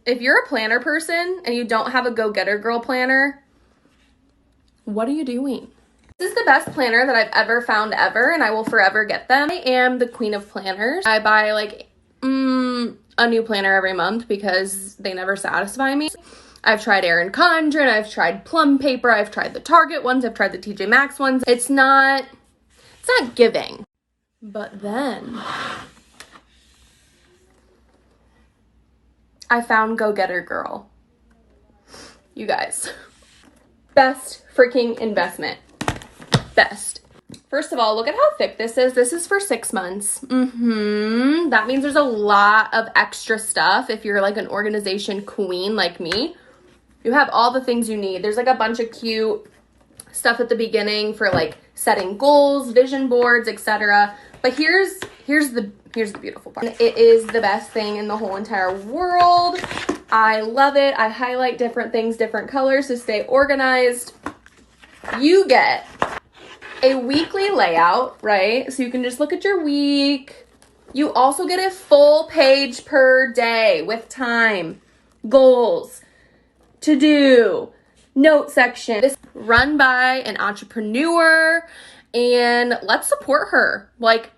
if you're a planner person and you don't have a Go-Getter Girl planner, what are you doing? This is the best planner that I've ever found ever, and I will forever get them. I am the queen of planners. I buy like a new planner every month because they never satisfy me. I've tried Erin Condren, I've tried Plum Paper, I've tried the Target ones, I've tried the TJ Maxx ones. It's not giving. But then I found Go-Getter Girl. You guys, best freaking investment. Best. First of all, look at how thick this is. This is for 6 months. That means there's a lot of extra stuff. If you're like an organization queen like me, you have all the things you need. There's like a bunch of cute stuff at the beginning for like setting goals, vision boards, etc. But here's the beautiful part. It is the best thing in the whole entire world. I love it. I highlight different things, different colors to stay organized. You get a weekly layout, right? So you can just look at your week. You also get a full page per day with time, goals, to do, note section. This is run by an entrepreneur, and let's support her. Like,